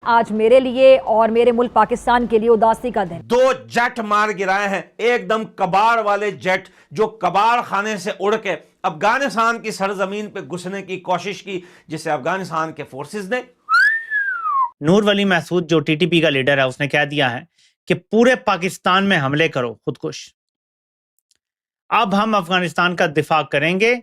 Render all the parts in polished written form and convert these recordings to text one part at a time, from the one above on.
आज मेरे लिए और मेरे मुल्क पाकिस्तान के लिए उदासी का दिन। 2 जेट मार गिराए हैं, एकदम कबाड़ वाले जेट जो कबाड़ खाने से उड़ के अफगानिस्तान की सरजमीन पे घुसने की कोशिश की, जिसे अफगानिस्तान के फोर्सेस ने। नूर वली महसूद जो टीटीपी का लीडर है, उसने कह दिया है कि पूरे पाकिस्तान में हमले करो, खुदकुश। अब हम अफगानिस्तान का दिफा करेंगे।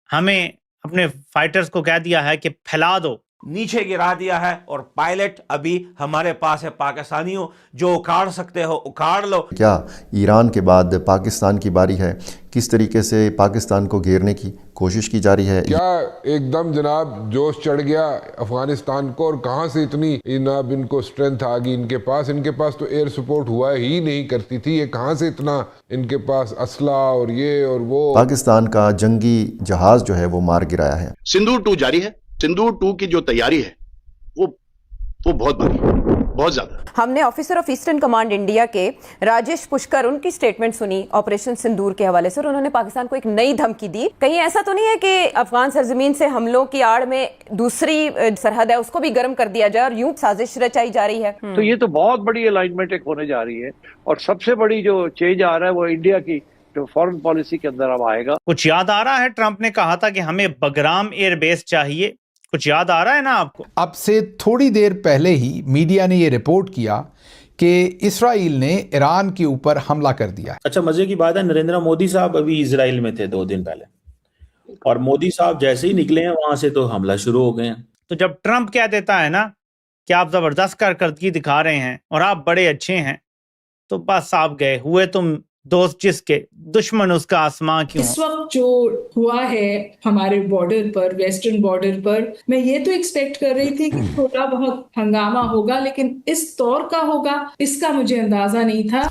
हमें अपने फाइटर्स को कह दिया है कि फैला दो। नीचे गिरा दिया है और पायलट अभी हमारे पास है पाकिस्तानियों, जो उखाड़ सकते हो उखाड़ लो। क्या ईरान के बाद पाकिस्तान की बारी है? किस तरीके से पाकिस्तान को घेरने की कोशिश की जा रही है? क्या एकदम जनाब जोश चढ़ गया अफगानिस्तान को, और कहां से इतनी जनाब इनको स्ट्रेंथ आ गई इनके पास तो एयर सपोर्ट हुआ ही नहीं करती थी। ये कहां से इतना इनके पास असला और ये और वो। पाकिस्तान का जंगी जहाज जो है वो मार गिराया है। सिंदूर 2 जारी है। सिंदूर 2 की जो तैयारी है वो बहुत बड़ी है, बहुत ज्यादा। हमने officer of eastern command India के राजेश पुष्कर, उनकी स्टेटमेंट सुनी ऑपरेशन सिंदूर के हवाले से, और उन्होंने पाकिस्तान को एक नई धमकी दी। कहीं ऐसा तो नहीं है कि अफगान सरजमीन से हमलों की आड़ में दूसरी सरहद है उसको भी गर्म कर दिया जाए और यूं साजिश रचाई जा रही है? तो ये तो बहुत बड़ी अलाइनमेंट एक होने जा रही है, और सबसे बड़ी जो चेंज आ रहा है वो इंडिया की जो फॉरेन पॉलिसी के अंदर अब आएगा। कुछ याद आ रहा है? ट्रंप ने कहा था कि हमें बगराम एयरबेस चाहिए। कुछ याद आ रहा है ना आपको? अब से थोड़ी देर पहले ही मीडिया ने ये रिपोर्ट किया कि इस्राइल ने ईरान के ऊपर हमला कर दिया। अच्छा, मजे की बात है, नरेंद्र मोदी साहब अभी इजराइल में थे 2 दिन पहले, और मोदी साहब जैसे ही निकले हैं वहां से तो हमला शुरू हो गए हैं। तो जब ट्रंप कह देता है ना कि आप जबरदस्त कारकर्दगी दिखा रहे हैं और आप बड़े अच्छे हैं, तो बस आप गए हुए तुम दोस्त जिसके दुश्मन उसका आसमां क्यों। इस वक्त जो हुआ है हमारे बॉर्डर पर, वेस्टर्न बॉर्डर पर, मैं ये तो एक्सपेक्ट कर रही थी कि थोड़ा बहुत हंगामा होगा, लेकिन इस तौर का होगा इसका मुझे अंदाजा नहीं था।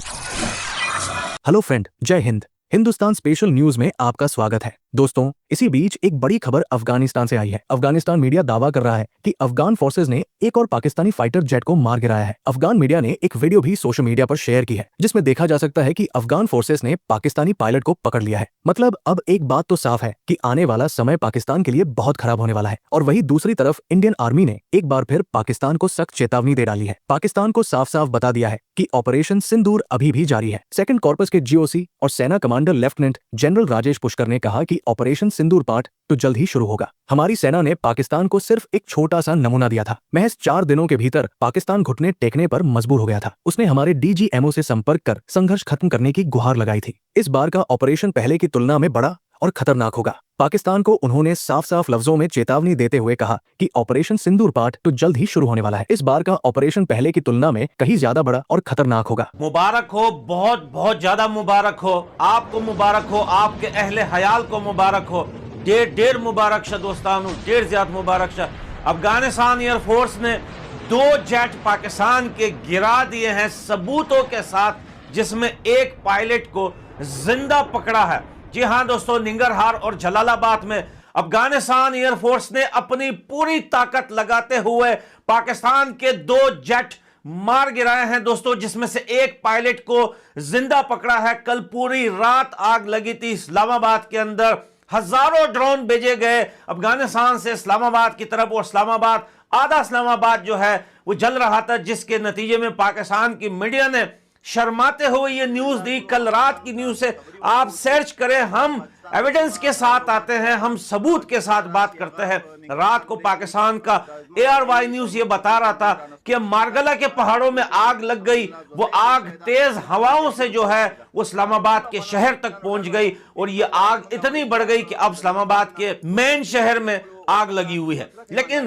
हेलो फ्रेंड, जय हिंद। हिंदुस्तान स्पेशल न्यूज में आपका स्वागत है। दोस्तों, इसी बीच एक बड़ी खबर अफगानिस्तान से आई है। अफगानिस्तान मीडिया दावा कर रहा है कि अफगान फोर्सेज ने एक और पाकिस्तानी फाइटर जेट को मार गिराया है। अफगान मीडिया ने एक वीडियो भी सोशल मीडिया पर शेयर की है, जिसमें देखा जा सकता है कि अफगान फोर्सेज ने पाकिस्तानी पायलट को पकड़ लिया है। मतलब अब एक बात तो साफ है कि आने वाला समय पाकिस्तान के लिए बहुत खराब होने वाला है। और वहीं दूसरी तरफ इंडियन आर्मी ने एक बार फिर पाकिस्तान को सख्त चेतावनी दे डाली है। पाकिस्तान को साफ साफ बता दिया है कि ऑपरेशन सिंदूर अभी भी जारी है। सेकंड कॉर्पस के जीओसी और सेना commander lieutenant general Rajesh Pushkar ने कहा कि ऑपरेशन सिंदूर पार्ट तो जल्द ही शुरू होगा। हमारी सेना ने पाकिस्तान को सिर्फ एक छोटा सा नमूना दिया था। महज 4 दिनों के भीतर पाकिस्तान घुटने टेकने पर मजबूर हो गया था। उसने हमारे डीजीएमओ से संपर्क कर संघर्ष खत्म करने की गुहार लगाई थी। इस बार का ऑपरेशन पहले की तुलना में बड़ा और खतरनाक होगा। पाकिस्तान को उन्होंने साफ साफ लफ्जों में चेतावनी देते हुए कहा कि ऑपरेशन सिंदूर पार्ट तो जल्द ही शुरू होने वाला है। इस बार का ऑपरेशन पहले की तुलना में कहीं ज्यादा बड़ा और खतरनाक होगा। मुबारक हो, बहुत बहुत ज्यादा मुबारक हो आपको, मुबारक हो आपके अहले हयाल को, मुबारक हो, ढेर मुबारक शा दोस्तानों, ढेर ज्यादा मुबारक शा। अफगानिस्तान एयरफोर्स ने 2 जेट पाकिस्तान के गिरा दिए हैं सबूतों के साथ, जिसमें एक पायलट को जिंदा पकड़ा है। जी हां दोस्तों, निंगरहार और जलालाबाद में अफगानिस्तान एयरफोर्स ने अपनी पूरी ताकत लगाते हुए पाकिस्तान के 2 जेट मार गिराए हैं दोस्तों, जिसमें से एक पायलट को जिंदा पकड़ा है। कल पूरी रात आग लगी थी इस्लामाबाद के अंदर, हजारों ड्रोन भेजे गए अफगानिस्तान से इस्लामाबाद की तरफ, और इस्लामाबाद, आधा इस्लामाबाद जो है वो जल रहा था, जिसके नतीजे में पाकिस्तान की मीडिया ने शर्माते हुए ये न्यूज दी। कल रात की न्यूज से आप सर्च करें, हम एविडेंस के साथ आते हैं, हम सबूत के साथ बात करते हैं। रात को पाकिस्तान का ARY न्यूज ये बता रहा था कि मारगला के पहाड़ों में आग लग गई। वो आग तेज हवाओं से जो है वो इस्लामाबाद के शहर तक पहुंच गई, और ये आग इतनी बढ़ गई कि अब इस्लामाबाद के मेन शहर में आग लगी हुई है। लेकिन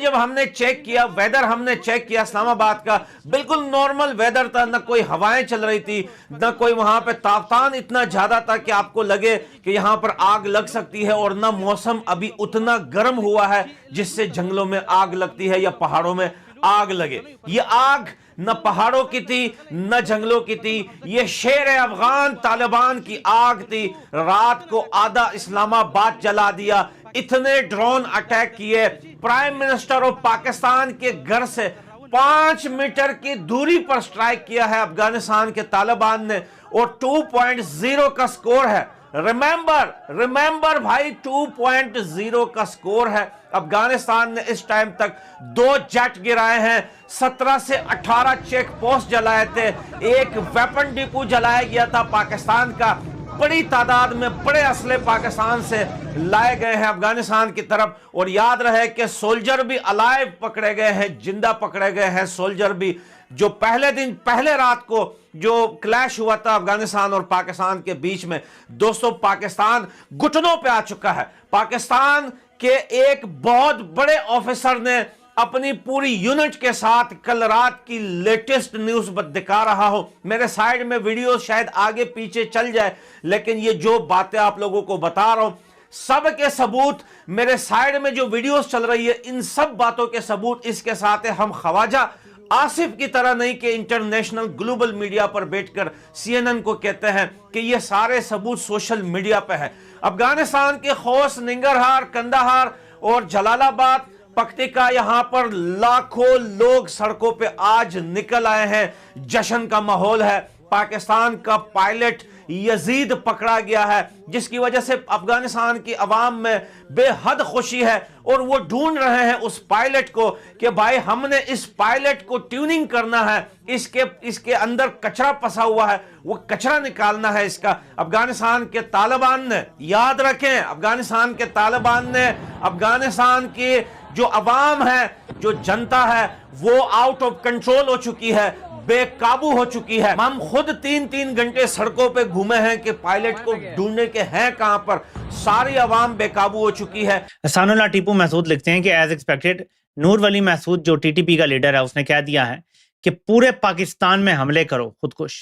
जब हमने चेक किया, वेदर हमने चेक किया इस्लामाबाद का, बिल्कुल नॉर्मल वेदर था, न कोई हवाएं चल रही थी, न कोई वहां पे तापमान इतना ज्यादा था कि आपको लगे कि यहां पर आग लग सकती है, और न मौसम अभी उतना गर्म हुआ है जिससे जंगलों में आग लगती है या पहाड़ों में आग लगे। ये आग न पहाड़ों की थी न जंगलों की थी, ये शेर अफगान तालिबान की आग थी। रात को आधा इस्लामाबाद जला दिया, इतने ड्रोन अटैक किए। प्राइम मिनिस्टर ऑफ पाकिस्तान के घर से 5 मीटर की दूरी पर स्ट्राइक किया है अफगानिस्तान के तालिबान ने, और 2.0 का स्कोर है रिमेंबर भाई 2.0 का स्कोर है। अफगानिस्तान ने इस टाइम तक 2 जेट गिराए हैं, 17 से 18 चेक पोस्ट जलाए थे, एक वेपन डिपो जलाया गया था पाकिस्तान का। बड़ी तादाद में बड़े असले पाकिस्तान से लाए गए हैं अफगानिस्तान की तरफ। और याद रहे कि सोल्जर भी अलाइव पकड़े गए हैं, जिंदा पकड़े गए हैं सोल्जर भी। जो पहले रात को जो क्लैश हुआ था अफगानिस्तान और पाकिस्तान के बीच में, दोस्तों पाकिस्तान घुटनों पे आ चुका है। पाकिस्तान के एक बहुत बड़े ऑफिसर ने अपनी पूरी यूनिट के साथ कल रात की लेटेस्ट न्यूज दिखा रहा हूं। मेरे साइड में वीडियो शायद आगे पीछे चल जाए, लेकिन ये जो बातें आप लोगों को बता रहा हूं, सब के सबूत मेरे साइड में जो वीडियोस चल रही है, इन सब बातों के सबूत इसके साथ है। हम ख्वाजा आसिफ की तरह नहीं कि इंटरनेशनल ग्लोबल मीडिया पर बैठकर CNN को कहते हैं कि ये सारे सबूत सोशल मीडिया पे है। अफगानिस्तान के खोस, निंगरहार, कंदाहार और जलालाबाद, पख्तिका, यहां पर लाखों लोग सड़कों पे आज निकल आए हैं। जश्न का माहौल है। पाकिस्तान का पायलट यजीद पकड़ा गया है, जिसकी वजह से अफगानिस्तान की आवाम में बेहद खुशी है और वो ढूंढ रहे हैं उस पायलट को कि भाई हमने इस पायलट को ट्यूनिंग करना है, इसके अंदर कचरा फंसा हुआ है, वो कचरा निकालना है इसका। अफगानिस्तान के तालिबान ने, याद रखें, अफगानिस्तान के तालिबान ने अफगानिस्तान की जो अवाम है, जो जनता है, वो आउट ऑफ कंट्रोल हो चुकी है, बेकाबू हो चुकी है। हम खुद 3-3 घंटे सड़कों पे घूमे हैं कि पायलट को ढूंढने के हैं कहां पर। सारी आवाम बेकाबू हो चुकी है। सानुल्लाह टीपू महसूद लिखते हैं कि एज एक्सपेक्टेड नूर वली महसूद जो TTP का लीडर है, उसने कह दिया है कि पूरे पाकिस्तान में हमले करो, खुदकुश।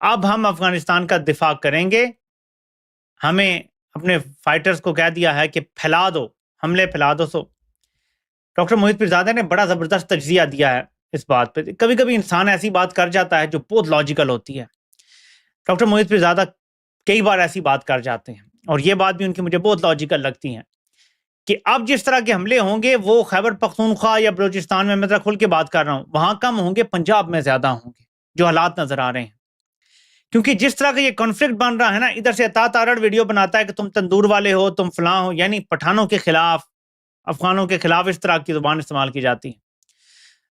अब हम अफगानिस्तान का दिफा करेंगे। हमें अपने फाइटर्स को कह दिया है कि फैला दो, हमले फैला दो। सो डॉक्टर मोहित पीरजादा ने बड़ा जबरदस्त तज्जिया दिया है इस बात पे। कभी कभी इंसान ऐसी बात कर जाता है जो बहुत लॉजिकल होती है। डॉक्टर मोहित पीरजादा कई बार ऐसी बात कर जाते हैं और ये बात भी उनकी मुझे बहुत लॉजिकल लगती है कि अब जिस तरह के हमले होंगे वो खैबर पख्तूनख्वा या बलूचिस्तान में, मैं जरा खुल के बात कर रहा हूं, वहां कम होंगे, पंजाब में ज्यादा होंगे, जो हालात नजर आ रहे हैं। क्योंकि जिस तरह का ये कॉन्फ्लिक्ट बन रहा है ना, इधर से अतात आरड़ वीडियो बनाता है कि तुम तंदूर वाले हो, तुम फलां हो, यानी पठानों के खिलाफ, अफगानों के खिलाफ इस तरह की जुबान इस्तेमाल की जाती है।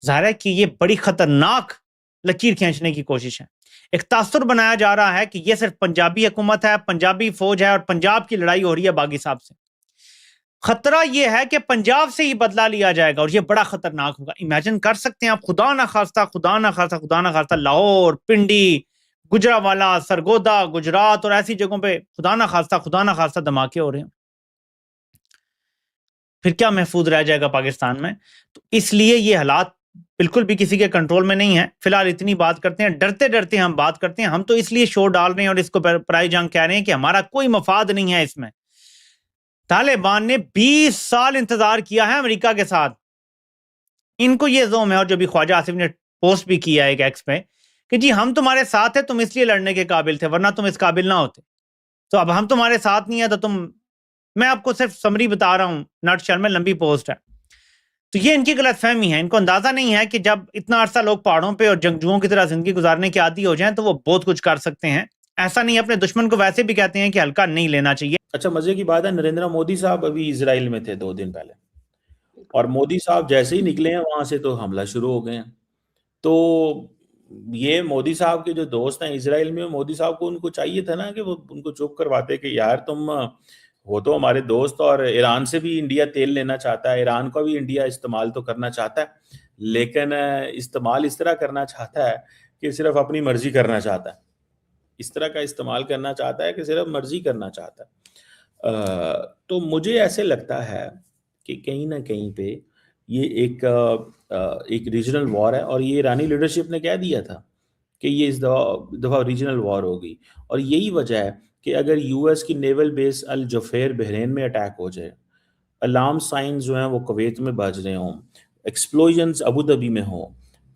जाहिर है कि ये बड़ी खतरनाक लकीर खींचने की कोशिश है। एक तासुर बनाया जा रहा है कि ये सिर्फ पंजाबी हुकूमत है, पंजाबी फौज है और पंजाब की लड़ाई हो रही है बागी साहब से। खतरा यह है कि पंजाब से ही बदला लिया जाएगा और ये बड़ा खतरनाक होगा। इमेजिन कर सकते हैं आप, खुदा ना खास्ता लाहौर, पिंडी, गुजरावाला, सरगोदा, गुजरात और ऐसी जगहों पे खुदा ना खास्ता धमाके हो रहे हैं। फिर क्या महफूज रह जाएगा पाकिस्तान में? तो इसलिए ये हालात बिल्कुल भी किसी के कंट्रोल में नहीं है। फिलहाल इतनी बात करते हैं, डरते डरते हम बात करते हैं। हम तो इसलिए शो डाल रहे हैं और इसको पराई जंग कह रहे हैं कि हमारा कोई मफाद नहीं है इसमें। तालिबान ने 20 साल इंतजार किया है अमेरिका के साथ। इनको ये जोम है, और जो भी ख्वाजा आसिफ ने पोस्ट भी किया है एक एक्स पे कि जी हम तुम्हारे साथ है, तुम इसलिए लड़ने के काबिल थे, वरना तुम इस काबिल ना होते। तो अब हम तुम्हारे साथ नहीं है तो मैं आपको सिर्फ समरी बता रहा हूं, नटशेल में, लंबी पोस्ट है। तो ये इनकी गलतफहमी है। इनको अंदाजा नहीं है कि जब इतना अरसा लोग पहाड़ों पे और जंगजुओं की तरह जिंदगी गुजारने के आदी हो जाएं तो वो बहुत कुछ कर सकते हैं। ऐसा नहीं है, अपने दुश्मन को वैसे भी कहते हैं कि हल्का नहीं लेना चाहिए। अच्छा, मजे की बात है, नरेंद्र मोदी साहब अभी इजराइल में थे 2 दिन पहले, और मोदी साहब जैसे ही निकले हैं वहां से तो हमला शुरू हो गए हैं। तो ये मोदी साहब के जो दोस्त हैं इजराइल में, मोदी साहब को उनको चाहिए था ना कि वो उनको चुप करवाते कि यार तुम वो तो हमारे दोस्त, और ईरान से भी इंडिया तेल लेना चाहता है, ईरान को भी इंडिया इस्तेमाल तो करना चाहता है, लेकिन इस्तेमाल इस तरह करना चाहता है कि सिर्फ अपनी मर्जी करना चाहता है। इस तरह का इस्तेमाल करना चाहता है कि सिर्फ मर्जी करना चाहता है। तो मुझे ऐसे लगता है कि कहीं ना कहीं पे ये एक रीजनल वॉर है, और ये ईरानी लीडरशिप ने कह दिया था कि ये इस दफ़ा रीजनल वॉर होगी। और यही वजह है कि अगर यूएस की नेवल बेस अल जुफैर बहरीन में अटैक हो जाए, अलार्म साइंस जो हैं वो कुवैत में बज रहे हों, एक्सप्लोजन्स अबू धाबी में हों,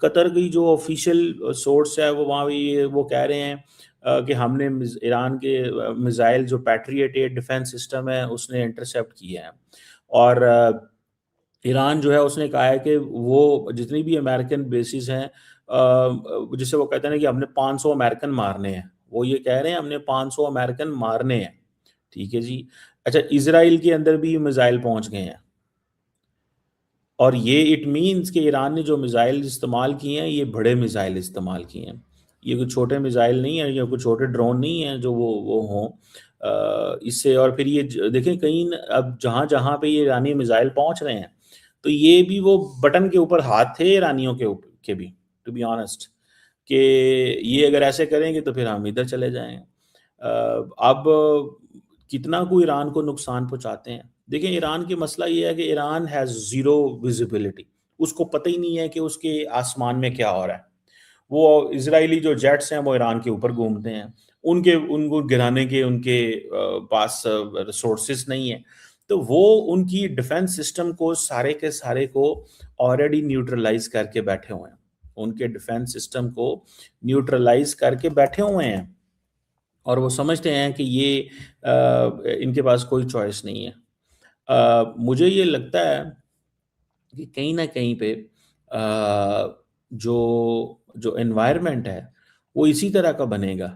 कतर की जो ऑफिशियल सोर्स है वो वहाँ वो कह रहे हैं कि हमने ईरान के मिसाइल जो पैट्रियट एयर डिफेंस सिस्टम है उसने इंटरसेप्ट किए हैं, और ईरान जो है उसने कहा है कि वो जितनी भी अमेरिकन बेसिस हैं, जिससे वो कहते हैं कि हमने 500 अमेरिकन मारने हैं, वो ये कह रहे हैं हमने 500 अमेरिकन मारने हैं, ठीक है जी। अच्छा, इजराइल के अंदर भी मिसाइल पहुंच गए हैं, और ये इट मीन्स कि ईरान ने जो मिसाइल इस्तेमाल किए हैं ये बड़े मिसाइल इस्तेमाल किए हैं, ये कोई छोटे मिसाइल नहीं है, ये कोई छोटे ड्रोन नहीं है जो वो हों इससे। और फिर ये देखें कहीं अब जहाँ जहाँ पे ये ईरानी मिसाइल पहुंच रहे हैं, तो ये भी वो बटन के ऊपर हाथ थे ईरानियों के भी, टू बी ऑनेस्ट, कि ये अगर ऐसे करेंगे तो फिर हम इधर चले जाएंगे। अब कितना को ईरान को नुकसान पहुंचाते हैं। देखें, ईरान की मसला ये है कि ईरान हैज़ ज़ीरो विजिबिलिटी, उसको पता ही नहीं है कि उसके आसमान में क्या हो रहा है। वो इजरायली जो जेट्स हैं वो ईरान के ऊपर घूमते हैं, उनको गिराने के उनके पास रिसोर्सेज नहीं है, तो वो उनकी डिफेंस सिस्टम को सारे के सारे को ऑलरेडी न्यूट्रलाइज करके बैठे हुए हैं, उनके डिफेंस सिस्टम को न्यूट्रलाइज करके बैठे हुए हैं, और वो समझते हैं कि ये इनके पास कोई चॉइस नहीं है। मुझे ये लगता है कि कहीं ना कहीं पे जो एनवायरनमेंट है वो इसी तरह का बनेगा